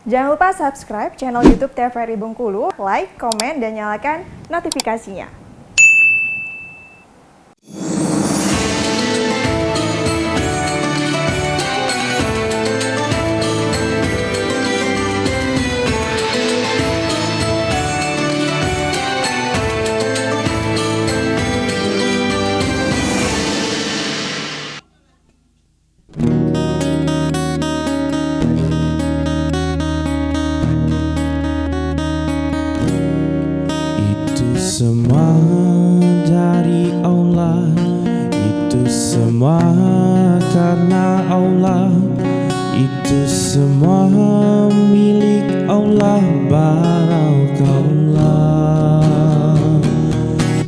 Jangan lupa subscribe channel YouTube TVRI Bengkulu, like, komen, dan nyalakan notifikasinya. Semua dari Allah, itu semua karena Allah, itu semua milik Allah, barakallah.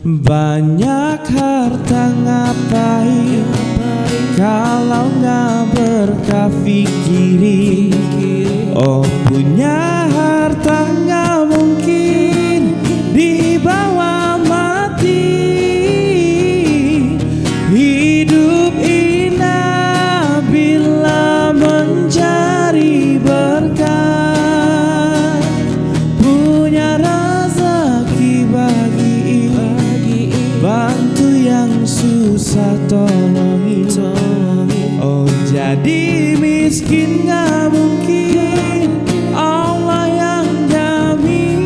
Banyak harta ngapain kalau nggak berkah fikiri. Oh, punya harta nggak mungkin dibawa mati. Hidup indah bila mencari berkah. Punya rezeki bagi, bantu yang susah tolongin. Oh, jadi miskin nggak mungkin, Allah yang jamin.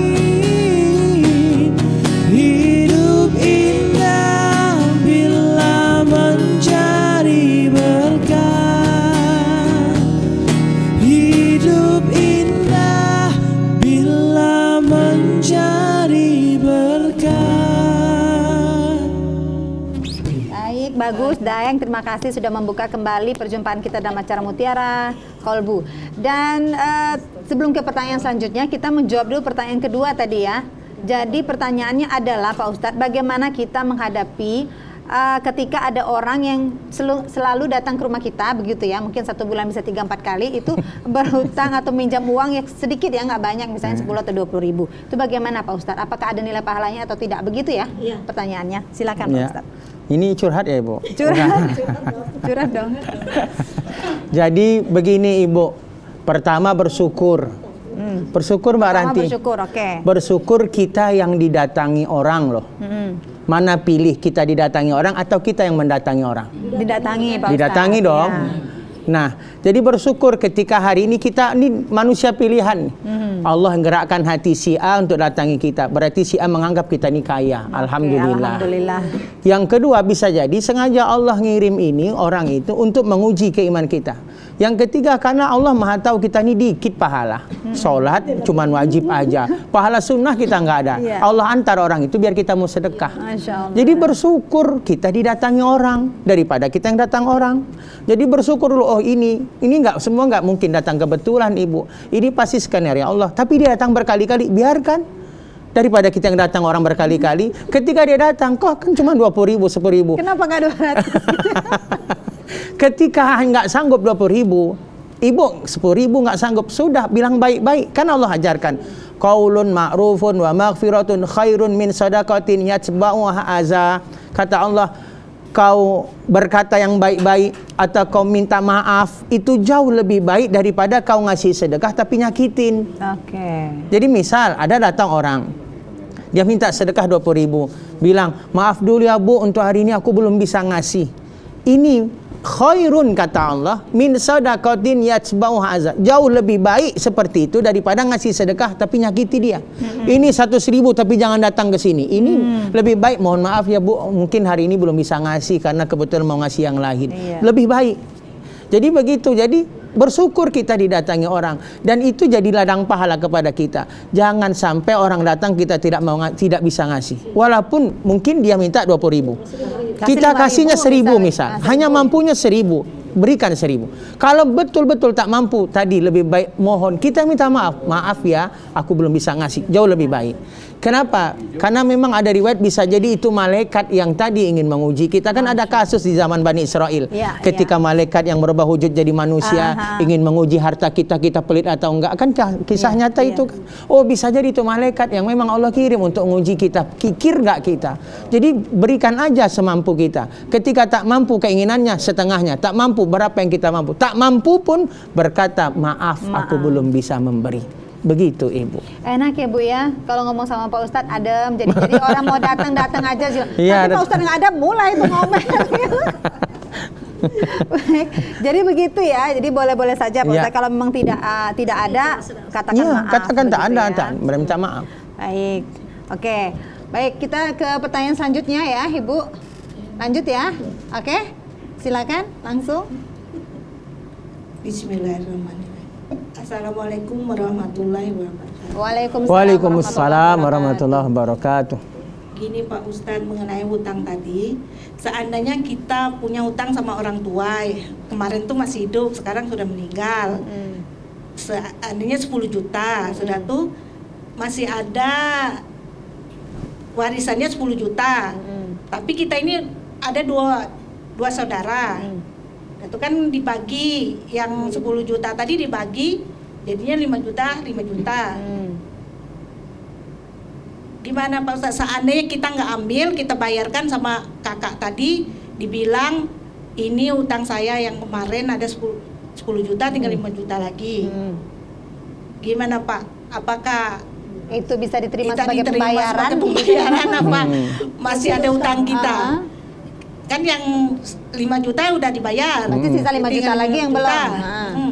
Hidup indah bila mencari berkah. Hidup indah bila mencari berkah. Baik, bagus Daeng, terima kasih sudah membuka kembali perjumpaan kita dalam acara Mutiara Kolbu. Dan sebelum ke pertanyaan selanjutnya, kita menjawab dulu pertanyaan kedua tadi ya. Jadi pertanyaannya adalah Pak Ustadz, bagaimana kita menghadapi ketika ada orang yang selalu datang ke rumah kita begitu ya, mungkin 1 bulan bisa 3-4 kali itu berhutang atau minjam uang yang sedikit ya, nggak banyak, misalnya 10 atau 20 ribu. Itu bagaimana Pak Ustadz? Apakah ada nilai pahalanya atau tidak? Begitu ya pertanyaannya. Silakan Pak Ustadz. Ini curhat ya Ibu? Curhat dong. Jadi begini Ibu, pertama bersyukur. Bersyukur Mbak Ranti. Bersyukur, oke. Bersyukur kita yang didatangi orang loh. Mana pilih kita didatangi orang atau kita yang mendatangi orang? Didatangi Pak Ustadz. Didatangi dong. Ya. Nah, jadi bersyukur ketika hari ini kita ini manusia pilihan. Allah menggerakkan hati si A untuk datangi kita. Berarti si A menganggap kita ini kaya. Alhamdulillah. Alhamdulillah. Yang kedua, bisa jadi sengaja Allah ngirim ini orang itu untuk menguji keiman kita. Yang ketiga, karena Allah Maha tahu kita ini dikit pahala. Sholat cuman wajib aja. Pahala sunnah kita nggak ada. Allah antar orang itu biar kita mau sedekah. Masya Allah. Jadi bersyukur kita didatangi orang daripada kita yang datang orang. Jadi bersyukur dulu, oh ini nggak, semua nggak mungkin datang kebetulan Ibu. Ini pasti skenario Allah. Tapi dia datang berkali-kali, biarkan. Daripada kita yang datang orang berkali-kali. Ketika dia datang, kok kan cuma 20 ribu, 10 ribu. Kenapa nggak 200? Ketika nggak sanggup 20 ribu, Ibu 10 ribu nggak sanggup, sudah bilang baik-baik. Kan Allah ajarkan, qaulun ma'rufun wa maghfiratun khairun min sadaqatin yatba'uha aza. Kata Allah, kau berkata yang baik-baik atau kau minta maaf itu jauh lebih baik daripada kau ngasih sedekah tapi nyakitin. Oke. Jadi misal ada datang orang, dia minta sedekah 20 ribu, bilang maaf dulu ya Bu, untuk hari ini aku belum bisa ngasih. Ini khairun kata Allah min sadaqatin yatba'uha azab. Jauh lebih baik seperti itu daripada ngasih sedekah tapi nyakiti dia. Ini 100 ribu tapi jangan datang ke sini. Ini lebih baik, mohon maaf ya Bu, mungkin hari ini belum bisa ngasih karena kebetulan mau ngasih yang lain. Lebih baik. Jadi begitu. Jadi bersyukur kita didatangi orang dan itu jadi ladang pahala kepada kita. Jangan sampai orang datang kita tidak bisa ngasih. Walaupun mungkin dia minta 20 ribu. Kita kasihnya 1000 misal. Hanya mampunya 1000. Berikan 1000. Kalau betul-betul tak mampu, tadi lebih baik mohon kita minta maaf. Maaf ya, aku belum bisa ngasih. Jauh lebih baik. Kenapa? Karena memang ada riwayat bisa jadi itu malaikat yang tadi ingin menguji kita. Kan ada kasus di zaman Bani Israel. Ya, ketika malaikat yang berubah wujud jadi manusia ingin menguji harta kita, kita pelit atau enggak. Kan kisah nyata itu kan. Oh, bisa jadi itu malaikat yang memang Allah kirim untuk menguji kita. Kikir enggak kita? Jadi berikan aja semampu kita. Ketika tak mampu keinginannya setengahnya. Tak mampu berapa yang kita mampu. Tak mampu pun berkata maaf. Aku belum bisa memberi. Begitu Ibu. Enak ya Bu ya, kalau ngomong sama Pak Ustadz adem, jadi orang mau datang aja. Iya, Nanti Pak Ustadz nggak ada, mulai tuh ngomel. Baik, jadi begitu ya, jadi boleh-boleh saja Pak Ustadz, kalau memang tidak ada, katakan maaf. Katakan tak ada, ya. minta maaf. Baik, oke. Baik, kita ke pertanyaan selanjutnya ya Ibu. Lanjut ya, oke. Silakan, langsung. Bismillahirrahmanirrahim. Assalamualaikum warahmatullahi wabarakatuh. Waalaikumsalam warahmatullahi wabarakatuh. Gini Pak Ustadz, mengenai hutang tadi, seandainya kita punya hutang sama orang tua, kemarin tuh masih hidup, sekarang sudah meninggal. Seandainya 10 juta, sudah tuh masih ada warisannya 10 juta. Tapi kita ini ada dua saudara. Itu kan dibagi, yang 10 juta tadi dibagi jadinya 5 juta. Gimana Pak Ustadz, seandainya kita nggak ambil, kita bayarkan sama kakak tadi, dibilang ini utang saya yang kemarin ada 10 juta, tinggal 5 juta lagi. Gimana Pak, apakah Itu bisa diterima kita sebagai diterima pembayaran? sebagai pembayaran apa masih ada utang kita? Kan yang 5 juta udah dibayar. Berarti sisa 5 juta Tinggal lagi 5 yang juta. belum.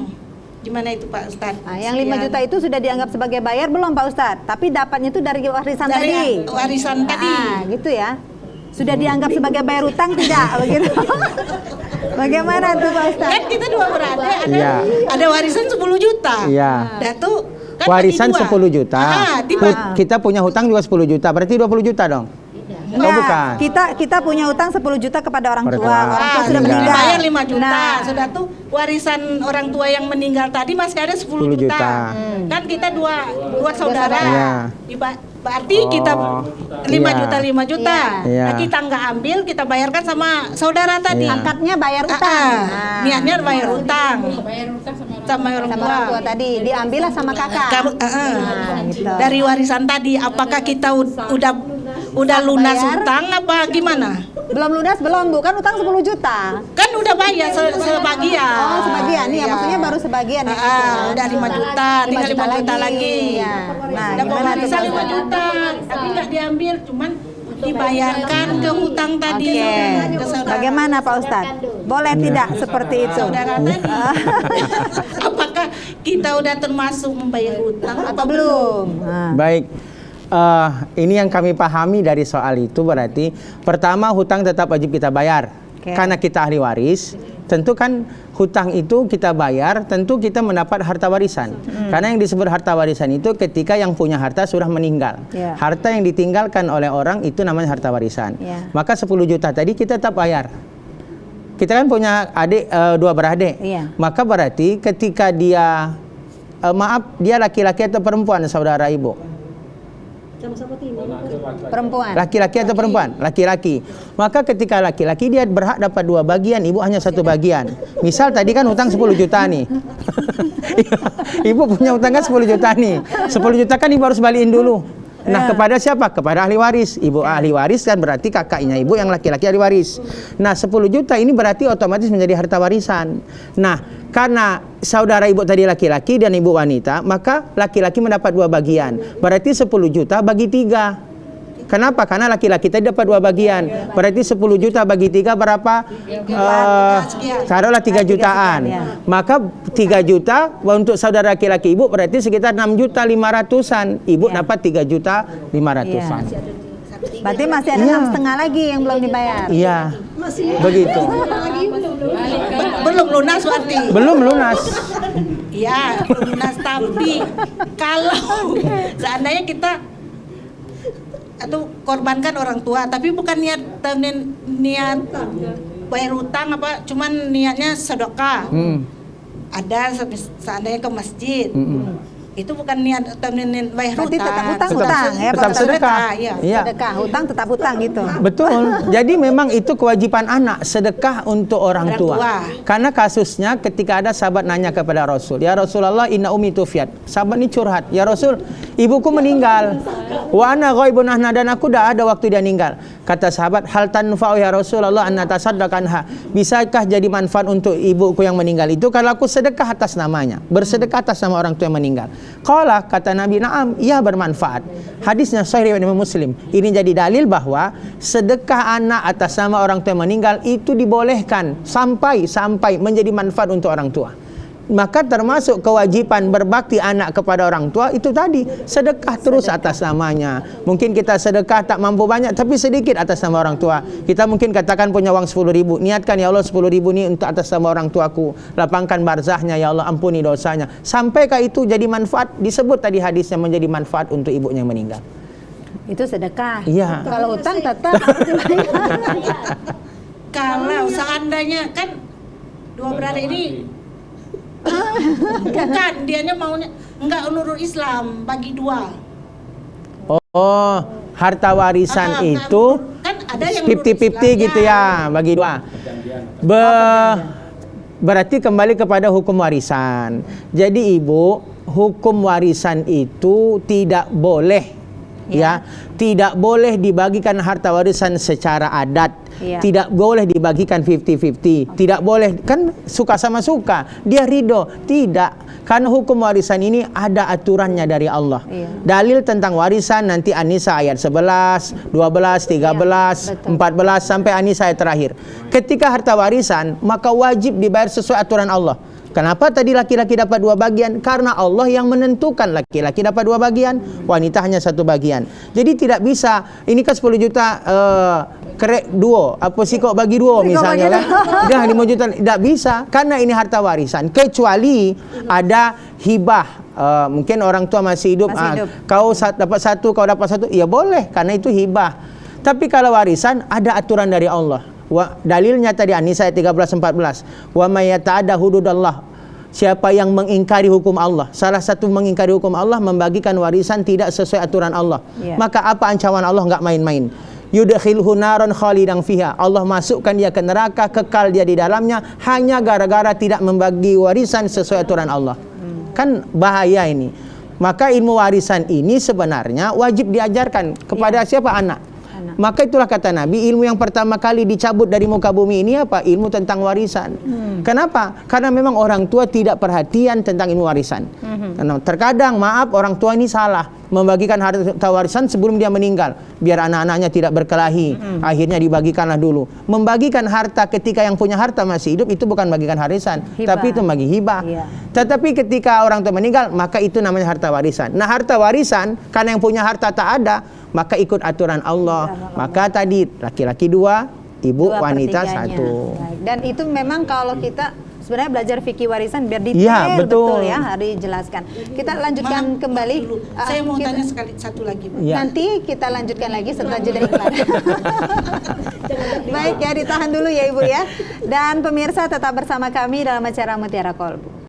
Gimana itu Pak Ustadz? Nah, yang 5 juta itu sudah dianggap sebagai bayar belum Pak Ustadz? Tapi dapatnya itu dari warisan Dari tadi. warisan tadi. Gitu ya. Sudah dianggap sebagai bayar utang tidak? Begitu. Bagaimana tuh Pak Ustadz? Kan kita dua beradik, Iya. ada warisan 10 juta. Iya. Dah tuh kan Warisan bagi 10 dua. juta. Dibagi. Kita punya hutang juga 10 juta. Berarti 20 juta dong. Oh, bukan. Kita punya utang 10 juta kepada orang Orang tua. tua. Orang tua sudah meninggal. meninggal. Dibayar 5 juta. Nah, Sudah tuh warisan orang tua yang meninggal tadi masih ada 10 10 juta. juta. Kan kita dua saudara. Iya. Berarti kita 5 Iya. juta 5 juta. Iya. Nah, kita nggak ambil, kita bayarkan sama saudara tadi. Iya. angkatnya bayar utang. Nah, Niatnya bayar utang. Sama orang sama tua. orang tua tadi diambillah sama kakak. Nah, gitu. Dari warisan tadi, apakah kita udah lunas bayar? utang apa gimana? Belum lunas belum, Bu. Kan utang 10 juta. Kan udah bayar sebagian. Oh, sebagian nih ya, Iya. maksudnya baru sebagian ya. Udah 5 juta, tinggal 5 juta lagi. Ya. Nah, Dapat gimana tuh, warisan Pak 5 Ustadz? juta, tapi nggak diambil, cuman dibayarkan ke hutang tadi. Oke. Ke saudara. Bagaimana Pak Ustadz? Boleh tidak seperti itu? Saudara tadi. Apakah kita udah termasuk membayar hutang Atau belum? Nah. Baik. Ini yang kami pahami dari soal itu berarti pertama hutang tetap wajib kita bayar. Oke. Karena kita ahli waris, tentu kan hutang itu kita bayar, tentu kita mendapat harta warisan. Karena yang disebut harta warisan itu ketika yang punya harta sudah meninggal. Ya. Harta yang ditinggalkan oleh orang itu namanya harta warisan. Ya. Maka 10 juta tadi kita tetap bayar. Kita kan punya adik, 2 beradik. Iya. Maka berarti ketika dia dia laki-laki atau perempuan saudara ibu? Perempuan. Laki-laki atau perempuan? Laki-laki. Maka ketika laki-laki dia berhak dapat 2 bagian, ibu hanya 1 bagian. Misal tadi kan hutang 10 juta nih. Ibu punya hutang kan 10 juta nih. 10 juta kan ibu harus balikin dulu. Nah, kepada siapa? Kepada ahli waris. Ibu ahli waris kan berarti kakaknya ibu yang laki-laki ahli waris. Nah, 10 juta ini berarti otomatis menjadi harta warisan. Nah, karena saudara ibu tadi laki-laki dan ibu wanita, maka laki-laki mendapat 2 bagian. Berarti 10 juta bagi 3. Kenapa? Karena laki-laki tadi dapat 2 bagian. Berarti 10 juta bagi 3 berapa? Taruhlah 3 jutaan. Maka 3 juta untuk saudara laki-laki ibu berarti sekitar 6.500.000-an. Ibu dapat 3.500.000-an. Berarti masih ada 6,5 lagi yang belum dibayar. Iya. Begitu. Belum lunas berarti. Belum lunas. Iya, belum lunas, tapi kalau seandainya kita atau korbankan orang tua, tapi bukan niat bayar utang apa, cuman niatnya sedekah. Ada seandainya ke masjid. Itu bukan niat atau niat bayar Berarti hutang. tetap hutang ya, tetap sedekah. Iya. Iya. sedekah, hutang tetap hutang gitu. Betul. Jadi memang itu kewajiban anak, sedekah untuk orang Orang tua. tua. Karena kasusnya ketika ada sahabat nanya kepada Rasul, "Ya Rasulullah, inna ummi tufiat." Sahabat ini curhat, "Ya Rasul, ibuku meninggal. Wa ana ghaibun anha, dan aku dah ada waktu dia meninggal." Kata sahabat, "Hal tanfa'u ya Rasulullah an natasaddaq anha?" Bisakah jadi manfaat untuk ibuku yang meninggal itu kalau aku sedekah atas namanya, bersedekah atas nama orang tua yang meninggal? Qala, kata Nabi, "Na'am, iya bermanfaat." Hadisnya sahih riwayat Imam Muslim. Ini jadi dalil bahwa sedekah anak atas nama orang tua yang meninggal itu dibolehkan sampai menjadi manfaat untuk orang tua. Maka termasuk kewajiban berbakti anak kepada orang tua itu tadi, sedekah terus atas namanya. Mungkin kita sedekah tak mampu banyak, tapi sedikit atas nama orang tua. Kita mungkin katakan punya uang 10.000, niatkan, "Ya Allah, 10.000 ini untuk atas nama orang tuaku, lapangkan barzahnya, ya Allah, ampuni dosanya." Sampaikah itu jadi manfaat? Disebut tadi hadisnya menjadi manfaat untuk ibunya yang meninggal. Itu sedekah. Iya. Kalau hutang tetap harus dibayar. Kalau seandainya kan dua berada ini bukan, dianya maunya enggak nurul Islam, bagi dua. Oh, harta warisan itu kan ada yang 50-50 gitu ya, bagi dua. Berarti kembali kepada hukum warisan. Jadi ibu, hukum warisan itu tidak boleh ya, tidak boleh dibagikan harta warisan secara adat. Ya. Tidak boleh dibagikan 50-50. Tidak boleh, kan suka sama suka. Dia ridho. Tidak. Karena hukum warisan ini ada aturannya dari Allah. Iya. Dalil tentang warisan nanti An-Nisa ayat 11, 12, 13, Iya, betul. 14 sampai An-Nisa ayat terakhir. Ketika harta warisan, maka wajib dibayar sesuai aturan Allah. Kenapa tadi laki-laki dapat 2 bagian? Karena Allah yang menentukan laki-laki dapat 2 bagian, wanita hanya 1 bagian. Jadi tidak bisa, ini kan 10 juta kerek duo, apa sih kok bagi duo misalnya kan? Dah 5 juta, tidak bisa karena ini harta warisan. Kecuali ada hibah, mungkin orang tua masih hidup, kau dapat 1, kau dapat 1, ya boleh karena itu hibah. Tapi kalau warisan ada aturan dari Allah. Dalilnya tadi An-Nisa ayat 13-14. Wa may yata'adda hududallah. Siapa yang mengingkari hukum Allah, salah satu mengingkari hukum Allah, membagikan warisan tidak sesuai aturan Allah. Maka apa ancaman Allah? Enggak main-main. Yudkhilhu naran khalidan fiha. Allah masukkan dia ke neraka, kekal dia di dalamnya hanya gara-gara tidak membagi warisan sesuai aturan Allah. Kan bahaya ini. Maka ilmu warisan ini sebenarnya wajib diajarkan kepada siapa? Anak. Maka itulah kata Nabi, ilmu yang pertama kali dicabut dari muka bumi ini apa? Ilmu tentang warisan. Kenapa? Karena memang orang tua tidak perhatian tentang ilmu warisan. Karena terkadang, maaf, orang tua ini salah membagikan harta warisan sebelum dia meninggal, biar anak-anaknya tidak berkelahi. Akhirnya dibagikanlah dulu. Membagikan harta ketika yang punya harta masih hidup itu bukan bagikan warisan, tapi itu bagi hibah. Tetapi ketika orang tua meninggal, maka itu namanya harta warisan. Nah, harta warisan karena yang punya harta tak ada, maka ikut aturan Allah. Maka tadi laki-laki 2, ibu wanita 1. Dan itu memang kalau kita sebenarnya belajar fikih warisan biar detail, ya, betul ya, harus dijelaskan. Kita lanjutkan kembali. Saya mau tanya satu lagi, Bu. Nanti kita lanjutkan lagi setelah jeda iklan. Baik ya, ditahan dulu ya Ibu ya. Dan pemirsa tetap bersama kami dalam acara Mutiara Kolbu.